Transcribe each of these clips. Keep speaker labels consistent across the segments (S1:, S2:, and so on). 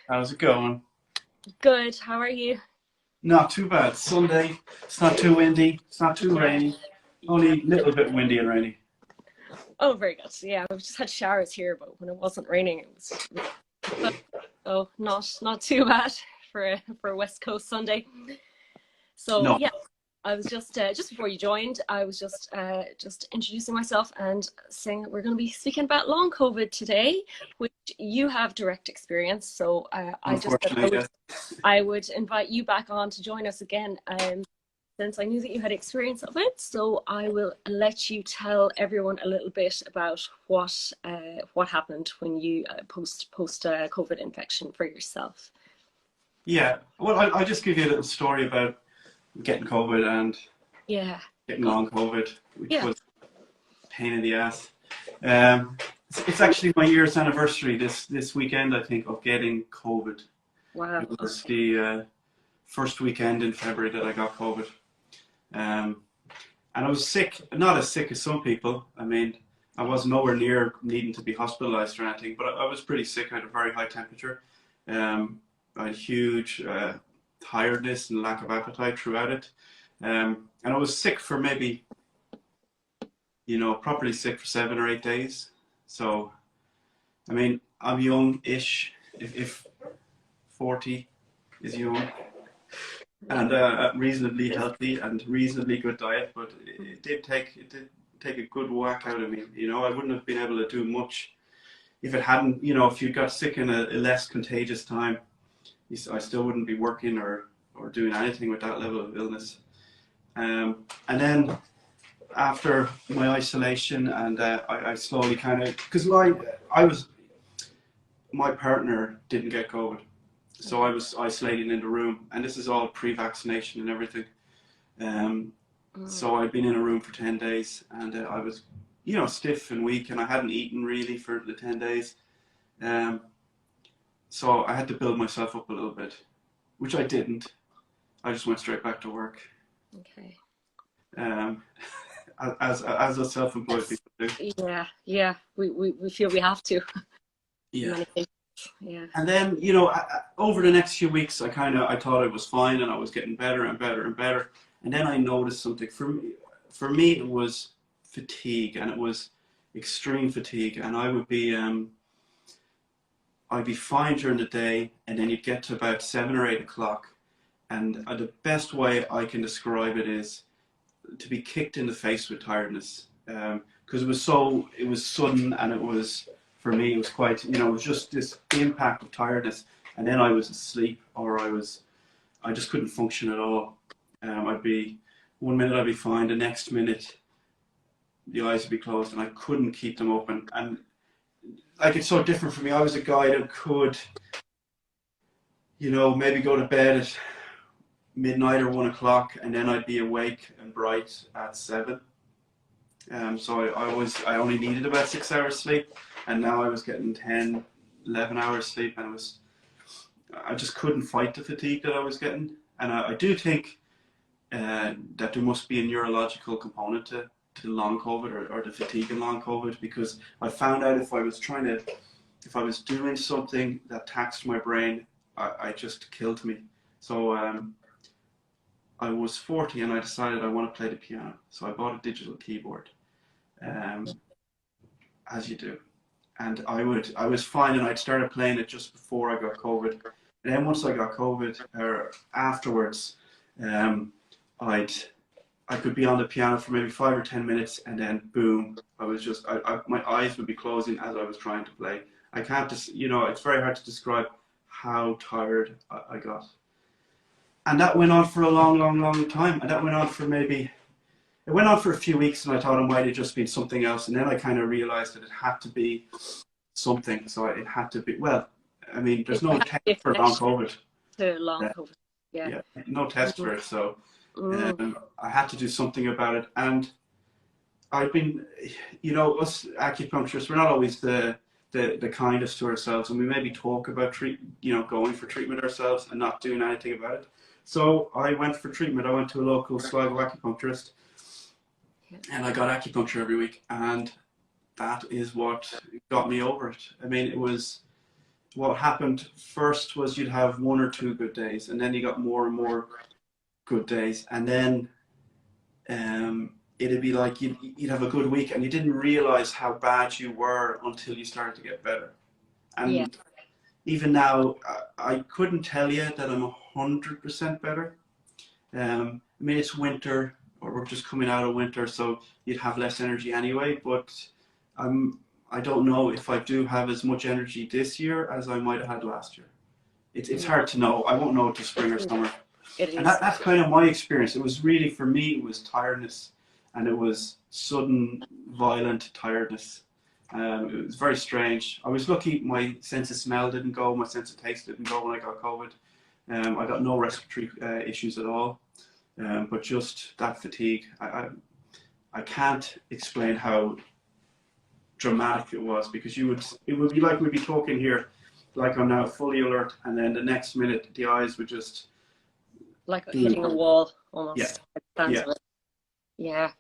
S1: How's it going?
S2: Good. How are you?
S1: Not too bad. Sunday. It's not too windy. It's not too
S2: Yeah.
S1: rainy.
S2: Yeah.
S1: Only a little bit windy and rainy.
S2: Oh, very good. Yeah, we've just had showers here, but when it wasn't raining, it was oh, not too bad for a West Coast Sunday. So
S1: No.
S2: yeah, I was just before you joined, I was just introducing myself and saying that we're going to be speaking about long COVID today, which you have direct experience. So I just said
S1: Unfortunately, yes.
S2: I would invite you back on to join us again. Since I knew that you had experience of it, so I will let you tell everyone a little bit about what happened when you post COVID infection for yourself.
S1: Yeah. Well, I'll just give you a little story about getting COVID and
S2: Yeah.
S1: getting
S2: Go.
S1: long COVID, which
S2: Yeah.
S1: was a pain in the ass. It's actually my year's anniversary this weekend, I think, of getting COVID.
S2: Wow.
S1: It was the first weekend in February that I got COVID. Um, And I was sick, not as sick as some people. I mean, I was nowhere near needing to be hospitalized or anything, but I was pretty sick. I had a very high temperature. I had huge tiredness and lack of appetite throughout it. And I was sick for maybe, properly sick for 7 or 8 days. So, I mean, I'm young-ish, if 40 is young, and reasonably healthy and reasonably good diet, but it did take a good whack out of me. I wouldn't have been able to do much if it hadn't. If you got sick in a less contagious time, I still wouldn't be working or doing anything with that level of illness. And then after my isolation, and I slowly kind of, because my partner didn't get COVID. So I was isolating in the room, and this is all pre-vaccination and everything. Um, so I'd been in a room for 10 days, and I was, stiff and weak, and I hadn't eaten really for the 10 days. Um, so I had to build myself up a little bit, which I didn't. I just went straight back to work,
S2: Okay.
S1: um, as a self-employed people do.
S2: Yeah. Yeah. We feel we have to.
S1: Yeah.
S2: Many things. Yeah.
S1: And then, over the next few weeks, I thought I was fine, and I was getting better and better and better. And then I noticed something. For me, it was fatigue, and it was extreme fatigue. And I'd be fine during the day, and then you'd get to about 7 or 8 o'clock. And the best way I can describe it is to be kicked in the face with tiredness. Because it was sudden, and for me, it was quite, it was just this impact of tiredness. And then I was asleep, or I just couldn't function at all. One minute I'd be fine, the next minute the eyes would be closed, and I couldn't keep them open. And like, it's so different for me. I was a guy that could, maybe go to bed at midnight or 1 o'clock, and then I'd be awake and bright at 7. So I only needed about 6 hours sleep, and now I was getting 10, 11 hours sleep, and I just couldn't fight the fatigue that I was getting. And I do think that there must be a neurological component to long COVID, or the fatigue in long COVID, because I found out if I was doing something that taxed my brain, I just killed me. So I was 40, and I decided I want to play the piano. So I bought a digital keyboard, as you do. And I was fine, and I'd started playing it just before I got COVID. And then once I got COVID, or afterwards, I could be on the piano for maybe 5 or 10 minutes, and then boom, my eyes would be closing as I was trying to play. I can't just, it's very hard to describe how tired I got. And that went on for a long, long, long time. And that went on for a few weeks, and I thought it might have just been something else. And then I kind of realized that it had to be something. So it had to be, well, I mean, there's no test for long COVID.
S2: To long COVID.
S1: Yeah, no test for it. So
S2: Mm.
S1: I had to do something about it. And I've been, us acupuncturists, we're not always the kindest to ourselves, and we maybe talk about going for treatment ourselves and not doing anything about it. So I went for treatment. I went to a local Sligo Acupuncturist, and I got acupuncture every week, and that is what got me over it. I mean, what happened first was you'd have 1 or 2 good days, and then you got more and more good days, and then it'd be like you'd have a good week, and you didn't realize how bad you were until you started to get better.
S2: Yeah.
S1: And even now, I couldn't tell you that I'm 100% better. I mean, it's winter, or we're just coming out of winter, so you'd have less energy anyway. But I don't know if I do have as much energy this year as I might have had last year. It's hard to know. I won't know until spring or summer.
S2: It
S1: And
S2: is.
S1: that's kind of my experience. It was really, for me, it was tiredness, and it was sudden, violent tiredness. It was very strange. I was lucky my sense of smell didn't go, my sense of taste didn't go when I got COVID. I got no respiratory issues at all, but just that fatigue. I can't explain how dramatic it was, because it would be like we'd be talking here, like I'm now fully alert, and then the next minute the eyes would just
S2: Like hitting a wall
S1: yeah,
S2: almost.
S1: yeah,
S2: Yeah.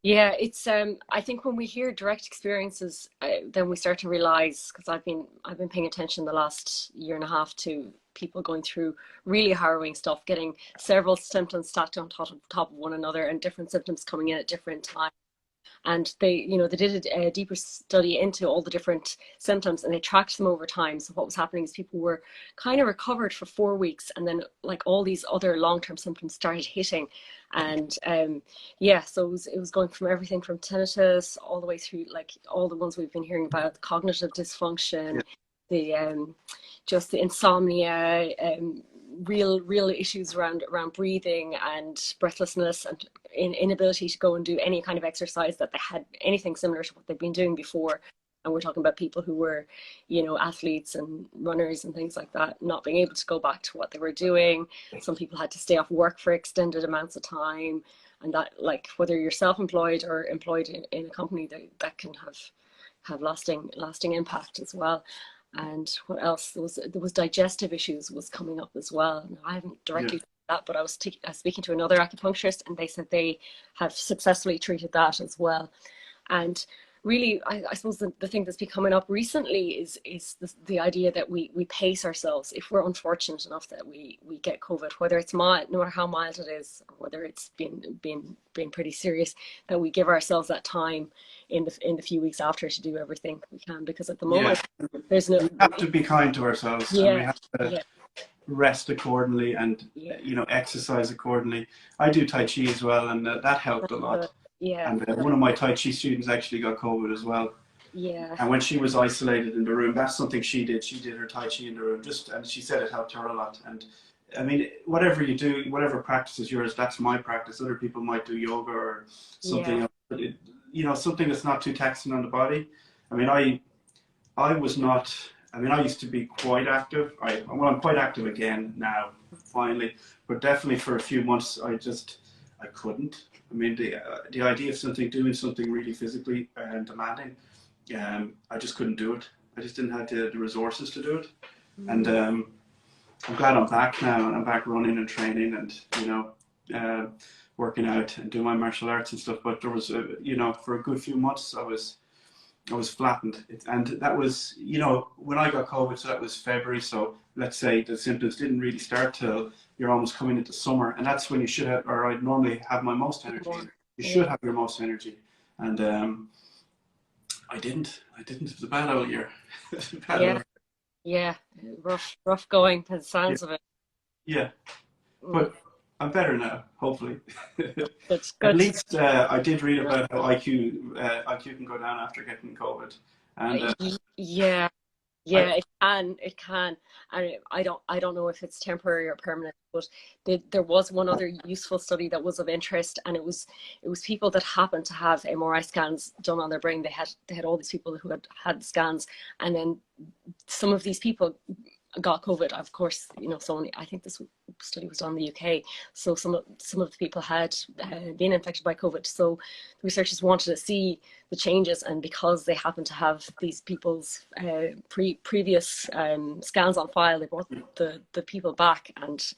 S2: Yeah, it's I think when we hear direct experiences, then we start to realize, because I've been paying attention the last year and a half to people going through really harrowing stuff, getting several symptoms stacked on top of one another, and different symptoms coming in at different times. And they did a deeper study into all the different symptoms, and they tracked them over time. So what was happening is people were kind of recovered for 4 weeks, and then like all these other long-term symptoms started hitting. And yeah, so it was going from everything from tinnitus all the way through like all the ones we've been hearing about, cognitive dysfunction,
S1: yeah,
S2: the just the insomnia, real issues around breathing and breathlessness, and inability to go and do any kind of exercise that they had anything similar to what they've been doing before. And we're talking about people who were, athletes and runners and things like that, not being able to go back to what they were doing. Some people had to stay off work for extended amounts of time, and that, like, whether you're self-employed or employed in a company, that can have lasting impact as well. And what else? There was digestive issues was coming up as well. And I haven't
S1: yeah.
S2: directly that, but I was speaking to another acupuncturist, and they said they have successfully treated that as well. And really, I suppose the thing that's been coming up recently is the idea that we pace ourselves. If we're unfortunate enough that we get COVID, whether it's mild, no matter how mild it is, or whether it's been pretty serious, that we give ourselves that time in the few weeks after to do everything we can, because at the
S1: Yeah,
S2: moment there's no.
S1: we have to be kind to ourselves, and we
S2: Yeah,
S1: have to
S2: yeah,
S1: rest accordingly, and
S2: yeah.
S1: exercise accordingly. I do Tai Chi as well, and that helped a
S2: But
S1: lot.
S2: yeah,
S1: And one of my Tai Chi students actually got COVID as well.
S2: yeah,
S1: And when she was isolated in the room, that's something she did. She did her Tai Chi in the room, and she said it helped her a lot. And I mean, whatever you do, whatever practice is yours, that's my practice. Other people might do yoga or something
S2: yeah,
S1: else, but something that's not too taxing on the body. I mean, I was not. I mean, I used to be quite active. I'm quite active again now, finally. But definitely for a few months, I couldn't. I mean, the idea of doing something really physically and demanding, I just couldn't do it. I just didn't have the resources to do it. And I'm glad I'm back now, and I'm back running and training, and working out and doing my martial arts and stuff. But there was, for a good few months, I was flattened. And that was, when I got COVID, so that was February. So let's say the symptoms didn't really start till you're almost coming into summer. And that's when you should have, or I normally have my most energy. You should have your most energy. And I didn't. It was a bad old year.
S2: yeah, yeah. Rough going by the
S1: Yeah.
S2: sounds of it.
S1: Yeah.
S2: Mm.
S1: But I'm better now, hopefully.
S2: That's
S1: At
S2: good.
S1: least I did read about how IQ can go down after getting COVID. And
S2: Yeah,
S1: I,
S2: yeah, it can. And I don't know if it's temporary or permanent, but there was one other useful study that was of interest, and it was people that happened to have MRI scans done on their brain. They had all these people who had scans, and then some of these people got COVID. Of course, I think this study was done in the UK. So some of the people had been infected by COVID. So the researchers wanted to see the changes, and because they happened to have these people's previous scans on file, they brought the people back, and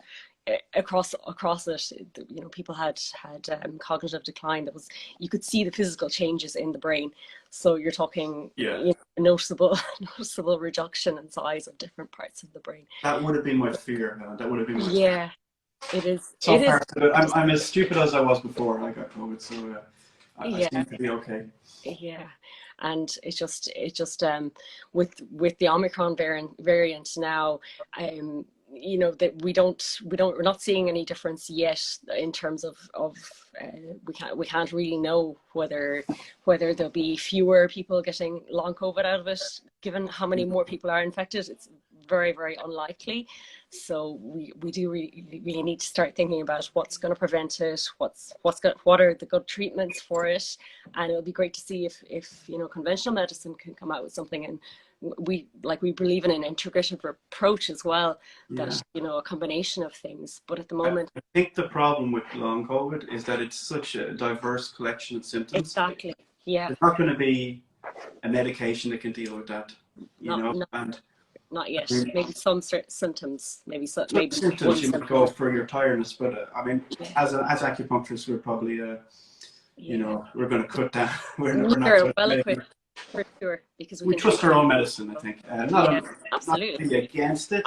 S2: across it, people had cognitive decline. You could see the physical changes in the brain. So you're talking,
S1: Yeah.
S2: you know, noticeable reduction in size of different parts of the brain.
S1: That would have been my fear. That would have been my fear.
S2: Yeah, it is.
S1: So
S2: It is.
S1: far, so good. I'm as stupid as I was before I got COVID, so I
S2: Yeah.
S1: seem to be okay.
S2: Yeah, and with the Omicron variant now, you know, that we're not seeing any difference yet in terms of we can't really know whether there'll be fewer people getting long COVID out of it, given how many more people are infected. It's very, very unlikely. So we do really need to start thinking about what's going to prevent it, what are the good treatments for it, and it'll be great to see if you know, conventional medicine can come out with something. And we believe in an integrative approach as well, that
S1: Yeah.
S2: you know, a combination of things. But at the moment,
S1: I think the problem with long COVID is that it's such a diverse collection of symptoms.
S2: exactly, yeah,
S1: There's not going to be a medication that can deal with that, you know, and
S2: not yet.
S1: I mean,
S2: Maybe some symptoms, maybe
S1: maybe symptoms
S2: one
S1: you might
S2: symptom.
S1: go for your tiredness, but I mean,
S2: Yeah.
S1: as acupuncturists, we're probably you know, we're going to cut down. We're not
S2: well equipped for sure, because
S1: we trust our own medicine. I think not
S2: absolutely.
S1: be against it.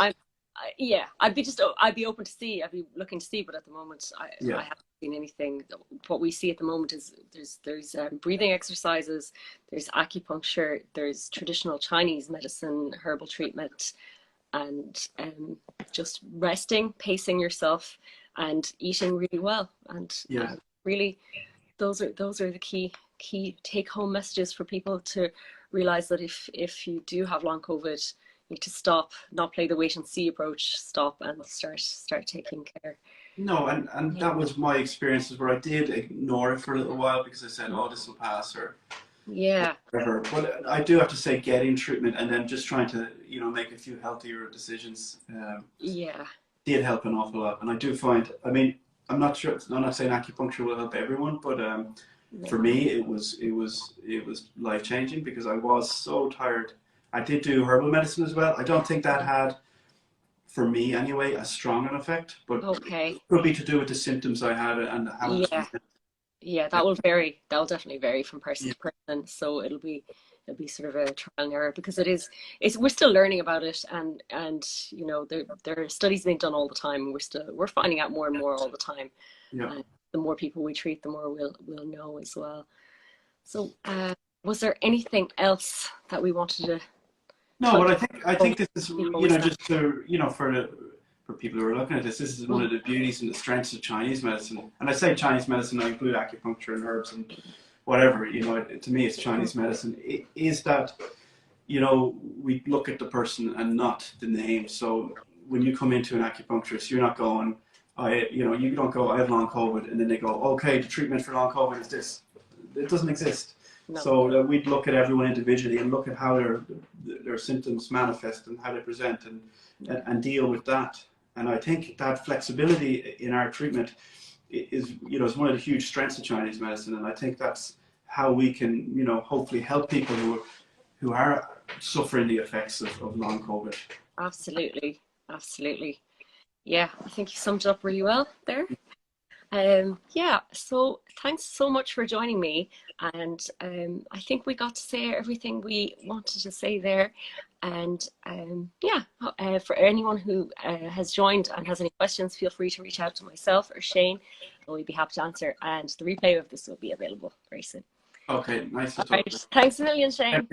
S2: Yeah, I'd be open to see. I'd be looking to see, but at the moment, I haven't seen anything. What we see at the moment is there's breathing exercises, there's acupuncture, there's traditional Chinese medicine, herbal treatment, and just resting, pacing yourself, and eating really well. And really, those are the key take home messages for people to realize that if you do have long COVID, you need to stop, not play the wait and see approach, stop and start taking care.
S1: No, and that was my experiences where I did ignore it for a little while because I said, oh, this will pass, or whatever. But I do have to say, getting treatment and then just trying to, you know, make a few healthier decisions did help an awful lot. And I do find, I mean, I'm not saying acupuncture will help everyone, but for me it was life changing, because I was so tired. I did do herbal medicine as well. I don't think that had, for me anyway, a strong an effect, but it could be to do with the symptoms I had and how
S2: that will vary. That'll definitely vary from person to person. So it'll be sort of a trial and error, because we're still learning about it, and you know, there are studies being done all the time. We're finding out more and more all the time.
S1: Yeah.
S2: The more people we treat, the more we'll know as well. So was there anything else that we wanted to?
S1: No, but I think this is, you know, just to, you know, for people who are looking at this is one of the beauties and the strengths of Chinese medicine. And I say Chinese medicine, I include acupuncture and herbs and whatever, you know, to me it's Chinese medicine. It is that, you know, we look at the person and not the name. So when you come into an acupuncturist, you're not going, you don't go, I have long COVID, and then they go, okay, the treatment for long COVID is this. It doesn't exist. No. So we'd look at everyone individually and look at how their symptoms manifest and how they present, and deal with that. And I think that flexibility in our treatment is, you know, is one of the huge strengths of Chinese medicine. And I think that's how we can, you know, hopefully help people who are suffering the effects of long COVID. Absolutely.
S2: Yeah, I think you summed it up really well there. So thanks so much for joining me, and I think we got to say everything we wanted to say there. And for anyone who has joined and has any questions, feel free to reach out to myself or Shane, and we'd be happy to answer. And the replay of this will be available very soon.
S1: Okay, nice to talk to you.
S2: Thanks a million, Shane.